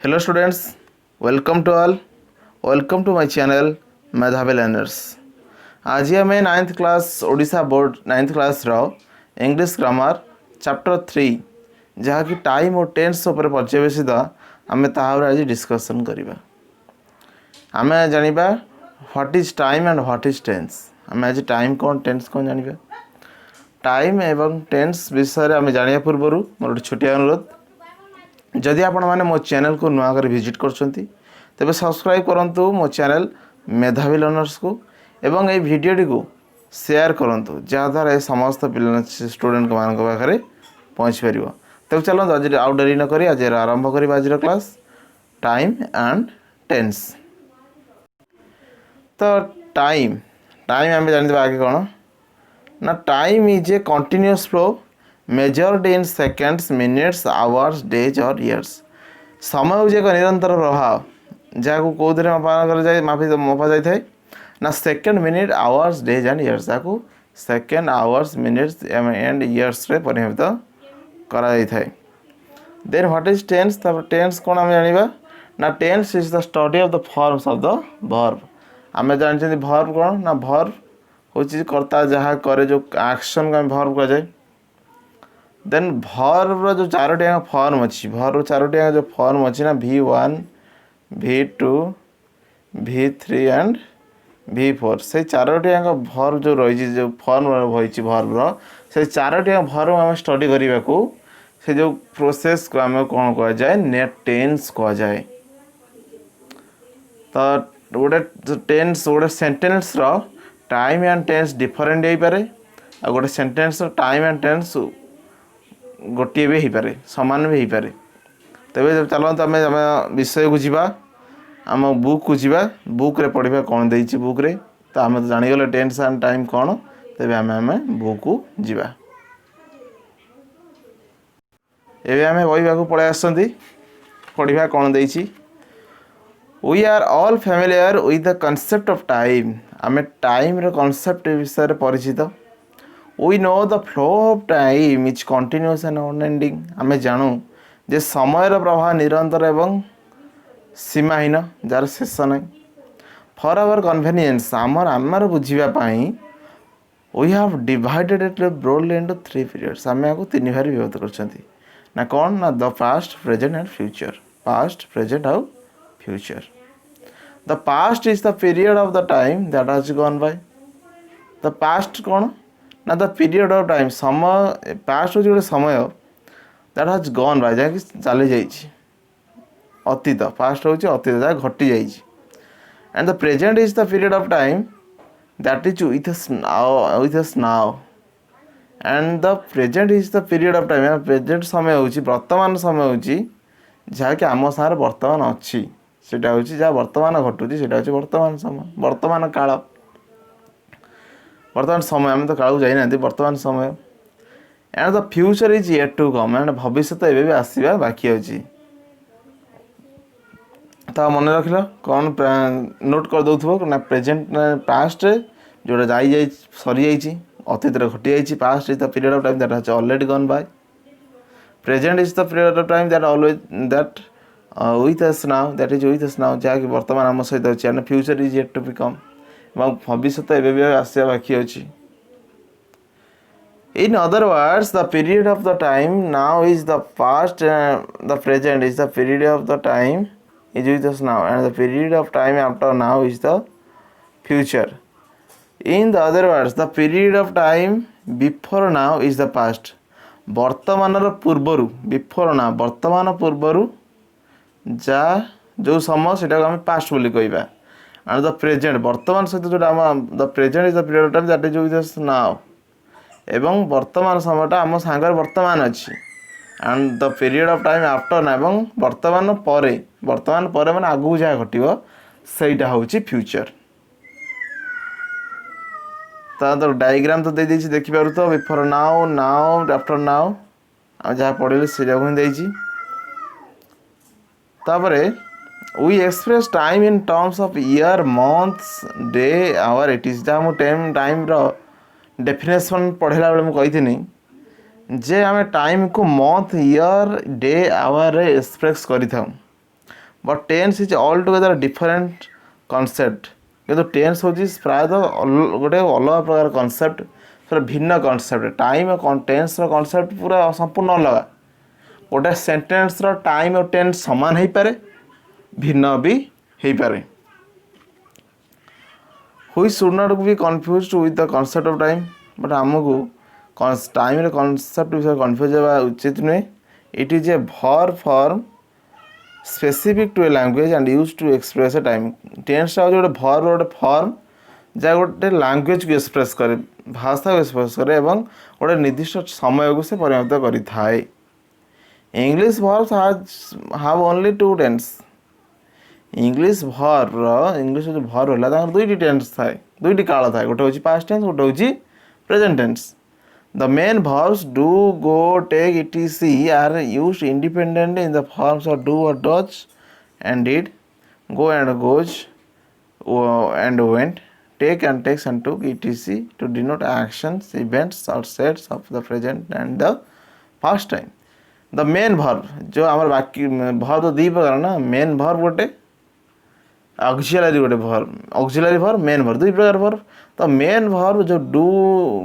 Hello students, welcome to all. Welcome to my channel Medhavi learners. आज आम 9th class Odisha board 9th class रो English grammar chapter 3 जहाँकि time और tense उपर पर्यवेसित आम तार आज डिस्कसन करिबा. आम जानिबा what is time and what is tense. आम आज टाइम कौन टेन्स कौन जानिबा. टाइम एवं टेन्स विषय आम जानिया पूर्व मोर गोटे छोटिया अनुरोध, जदि आपण मैंने मो चैनल को नुआ कर विजिट करछंती तेबे सब्सक्राइब करंतु मो चैनल मेधावी लर्नर्स को एवं ए वीडियो को शेयर करंतु जहाँद्वारा ये समस्त पिला स्टूडेंट मान पाखे पहुँच पार. तब चलो आज आउ डेरी न करी आज आरंभ कर आज क्लास टाइम एंड टेन्स. तो टाइम टाइम आम जानी आगे कौन ना time is a continuous flow measured in seconds minutes hours days और इयर्स. समय हूँ एक निरंतर प्रभाव जहाँ कौन मपा जाए ना second minute hours days and years जहाँ second hours minutes and years रे परिणत करा जाए. Then what is tense. Tense कौन आम जाना ना tense is the study of the forms of the verb. आम जानते वर्ब कौन ना वर्ब हूँ कर्ता जहाँ करे जो एक्शन को वर्ब कह जाए. देन भर्व जो चारोटी फॉर्म अच्छी भर्व चारोटी जो फॉर्म अच्छी ना V1 V2 V3 and V4 से चारोटी भर्व जो रही जो फॉर्म रही भर्वर से चारोटी भर्व आम स्टडी करने को से जो प्रोसेस को आम कौन कह जाए नेट टेन्स कह जाए. तो गोटे टेन्स गोटे सेंटेन्स रो टाइम एंड टेन्स डिफरेंट हो पारे आ गोटे सेंटेन्स टाइम एंड टेन्स गोटे भी हो पारे सामान भी हो पारे. तेज चलते आम विषय को जीवा आम बुक को जीवा बुक रे पढ़ा कौन देती बुक रे. तो आम तो जानीगले टेन्स एंड टाइम कौन तेज आम बुक को जीवा. एवं आम बहिबा को पलि आसती पढ़ा कौन देती. We are all familiar with the concept of time. आम टाइम रो कॉन्सेप्ट विषय परिचित. We know the flow of time is continuous and unending. आम जानू जे समय प्रवाह निरंतर एवं सीमाहीन जार शेष ना. फॉर आवर कन्वेनियंस आमर बुझापी we have divided it broadly into 3 periods. आम या तीन भाग विभक्त कर ना कौन ना the past present and future. Past present आउ future. The past is the period of the time that has gone by. The past कौन ना द पीरियड ऑफ टाइम समय पास्ट हूँ गोटे समय दैट हैज गॉन बाय जहाँकि चली जाइए अतीत. पास्ट हूँ अतीत जहाँ घटी जाइए. And the present is the period of time that is with us now. And the present is the period of time present समय हूँ वर्तमान समय हूँ जहाँकि आम सारे वर्तमान अच्छी सेटा हूँ जहाँ वर्तमान घटुची सेटा हूँ वर्तमान समय वर्तमान काल वर्तमान समय. आम तो काल जाइना वर्तमान समय. And the future is yet to come. And भविष्य तो एवं आसवा बाकी अच्छी. तो मन रख कौन नोट कर दो ना प्रेजेंट पास्ट जोटा जा सरी जा अतीत घटी जा. Past is the period of time that has already gone by. Present is the period of time that always that with us now that is with us now जहाँकि वर्तमान आम सहित अच्छी. And future is yet to be come. भविष्य तो एवं आसवा बाकी अच्छी. In other words, the period of the time now is the past, the present is the period of the time is with us now, and the period of time after now is the future. In the other words, the period of time before now is the past. वर्तमानर पूर्वरु before now वर्तमान पूर्वरु जा जो समय सेटा आम past बोली कहबा. and the present वर्तमान सहित जो the present is the period of time that is with us now. एवं वर्तमान समयटा आम सांगर वर्तमान अच्छी. And the period of time after ना एवं वर्तमान पर मैंने आगू जहाँ घटो सहीटा हूँ फ्यूचर. तो डायग्राम तो दे देछि देखि पारु तो before now now after now आ जहाँ पढ़े से देछि. तापरे we express time in terms of year months day hour it is. जहाँ मुझे टाइम रो डेफिनेशन पढ़ेला बेले मुझे कही जे आम टाइम को month year day hour express कर but tense is all together different concept किंतु टेन्स हूँ प्रायतः गोटे अलग प्रकार कनसेप्ट पूरा भिन्न कनसेप्ट टाइम और टेन्स कनसेप्ट पूरा संपूर्ण अलग गोटे सेंटेन्स टाइम और टेन्स सामान हो पारे भिन्न भी हो पारे हुई should not be confuse with the concept of time but आमको टाइम कनसेप्ट विषय कन्फ्यूज होगा उचित नुहे it is a verb form specific to a language and use to express a time tense गोटे वर्ब गोटे फॉर्म जहाँ गोटे language को एक्सप्रेस करे भाषा को एक्सप्रेस करे और गोटे निर्दिष्ट समय को से परिणत करें English verbs have only two tense English verb English जो वर्ब है दुईटी टेन्स थाए दुईटी काल थाए गोटे हूँ पास्ट टेन्स गोटे हूँ present tense the main verbs do go take etc are used independently in the forms of do or does and did go and goes and went take and takes and took etc to denote actions events or sets of the present and the past time the main verb जो आमर बाकी verb तो दी प्रकार ना main verb गोटे auxiliary गोटे verb auxiliary verb main verb दुई प्रकार वर्ब तो मेन वर्ब जो डू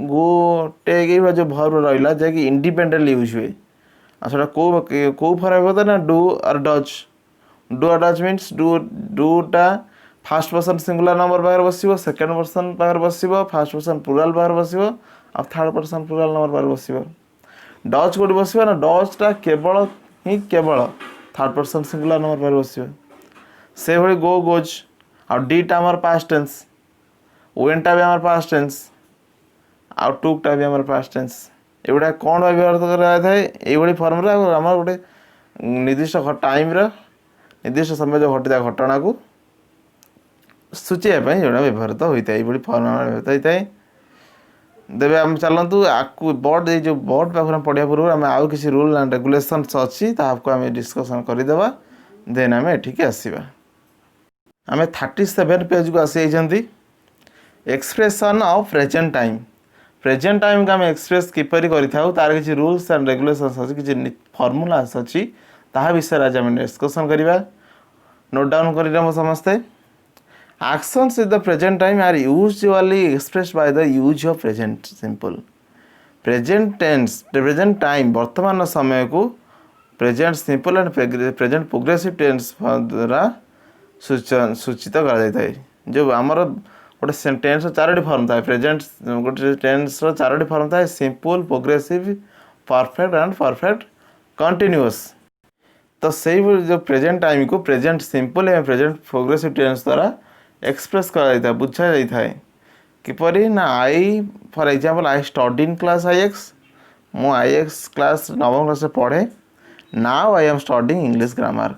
गो टेक ये जो वर्ब रहा जैकि इंडिपेंडेंटली यूज हुए आसा कौ फरक होता ना डू और Dutch means due to fast person singular number पाखे बस सेकेंड पर्सन पाखे बस फास्ट पर्सन प्लुराल पाखे बस और थर्ड पर्सन प्लुराल नंबर पाखे बस डच कौट बस ना डचटा केवल ही केवल थर्ड पर्सन सिंगुलर नंबर पाखे बस से भाई गो गोज आउ डीटा आमर पास्ट टेन्स वेनटा भी आमर पास्ट टेन्स आउ टुकटा भी आमर पास्ट टेन्स एगुड़ा कौन व्यवहार कराए ये फर्म आम गोटे निर्दिष्ट टाइम निर्दिष्ट समय जो घटी घटना को सूचाइवाई जो व्यवहृत होता है ये फर्म व्यवहृत होता है तेज आम चलतु आपको बोर्ड ये जो बोर्ड पाखे पढ़ा पूर्व आम आउ किसी रूल एंड रेगुलेशंस अच्छी ताको आम डिस्कसन करदे देन आम एठिक आसवा आम 37 पेज को आसी एक्सप्रेशन ऑफ प्रेजेंट टाइम को आम एक्सप्रेस किपर तार किसी रूल्स एंड रेगुलेशंस अच्छी किसी फर्मुलास अच्छी ता विषय आज आम डिस्कसन करवा नोट डाउन कर समस्ते actions in the present time are usually expressed by the use of present simple present tense present time वर्तमान समय को present simple and present progressive tense द्वारा सूचित कर जो आमर गोटे टेन्स चारोटी फॉर्म था प्रेजेंट गोटे टेन्स चारोटी फॉर्म था simple progressive perfect and perfect continuous तो से जो प्रेजेंट टाइम को प्रेजेंट सिंपल एवं प्रेजेंट प्रोग्रेसिव टेन्स द्वारा एक्सप्रेस कर बुझा जाए किपरि ना I for example I study in class IX मु IX क्लास 9th क्लास पढ़े now I am studying English grammar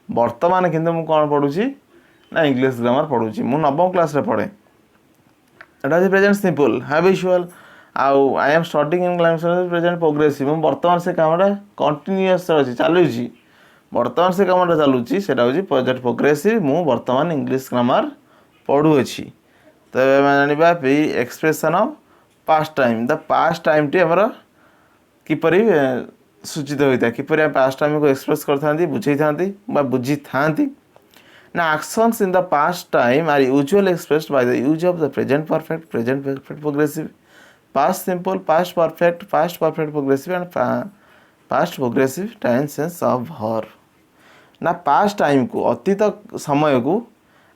वर्तमान किंतु मु कौन पढ़ुची ना इंग्लिश ग्रामर पढ़ुची मु 9th क्लास पढ़े एटा जे प्रेजेंट सिंपल हैबिचुअल आउ आई am studying English present progressive मु वर्तमान से कामटा कंटिन्यूअस अछि चालुची वर्तमान से कामटा चालुची सेटा होची प्रेजेंट प्रोग्रेसिव मु वर्तमान इंग्लिश ग्रामर पढ़ुअछि तो जाना expression of past time the past time टी आमर किपरि सूचित होता है किपरि पास्ट टाइम को एक्सप्रेस करथांती बुझाई थांती बा बुझी थांती ना actions in the past time are usually expressed by the use of the present perfect progressive past simple past perfect progressive and past progressive tenses of verb ना पास्ट टाइम को अतीत समय को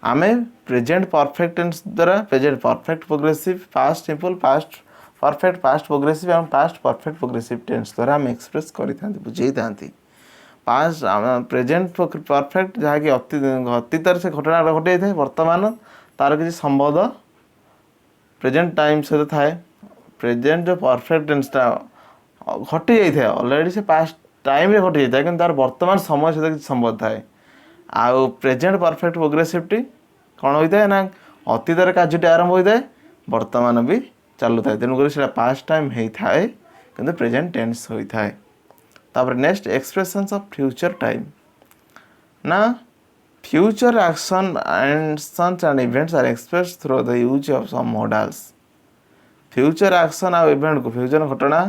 आमे प्रेजेंट परफेक्ट टेंस द्वारा present perfect progressive past simple past perfect past progressive एवं past perfect progressive tense द्वारा आम एक्सप्रेस करें बुझे था पास्ट प्रेजेंट परफेक्ट जहाँकि अतीत से घटना घटे था वर्तमान तार किसी संबंध प्रेजेंट टाइम सहित थाए प्रेजेंट जो परफेक्ट टेंसटा घटी जाए अलरेडी से पास्ट टाइम रे घटी जाए कि तार वर्तमान समय सहित किसी संबंध थाए आउ प्रेजेंट परफेक्ट प्रोग्रेसिवटी कौन होता है ना अतीत कार्यटी आरंभ होता है वर्तमान भी चालू था तेणुक पास्ट टाइम होता है कि प्रेजेंट टेंस होता है तापर next expressions of future time ना future actions and events are expressed through the use of some modals future action आ इवेंट को फ्यूचर घटना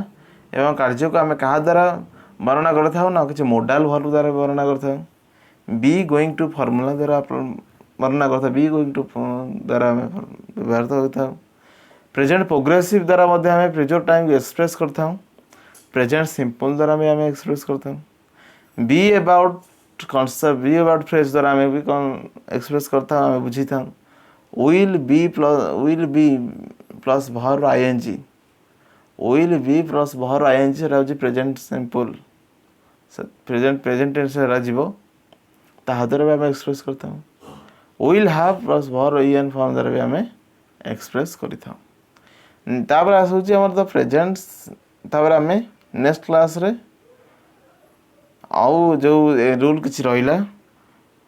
एवं कार्य को आम क्या द्वारा वर्णना करता ना किसी मॉडल वर्ब द्वारा वर्णना करता बी गोइंग टू फर्मूला द्वारा वर्णना करता बी गोइंग टू द्वारा आम व्यवहार होता। प्रेजेंट प्रोग्रेसिव द्वारा आम प्रेजेंट टाइम एक्सप्रेस करता। प्रेजेंट सिंपल द्वारा भी आम एक्सप्रेस करता। Be about concept be about phrase द्वारा आम भी एक्सप्रेस करता आम बुझी था। विल बी प्लस भर आईएनजी विल बी प्लस भर आईएनजी सेटा हूँ प्रेजेंट सिंपल प्रेजेंट टेंस जीव ता द्वारा भी आम एक्सप्रेस करता। विल हाव प्लस भर इन फॉर्म द्वारा भी आम एक्सप्रेस करता। आसूँ आम तो प्रेजेंट आम नेक्स्ट क्लास रे आउ जो रूल किसी रहा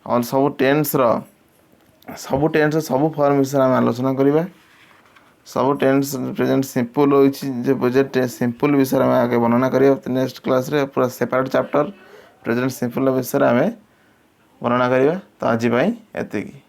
और सब टेन्स सब फॉर्म विषय आम आलोचना करवा। सब टेन्स प्रेजेंट सिंपल हो प्रेजेंट सिंपल विषय आम आगे वर्णना करिया नेक्स्ट क्लास रे पूरा सेपरेट चैप्टर प्रेजेंट सिंपल विषय आम वर्णना करवा। तो आज एतिकी।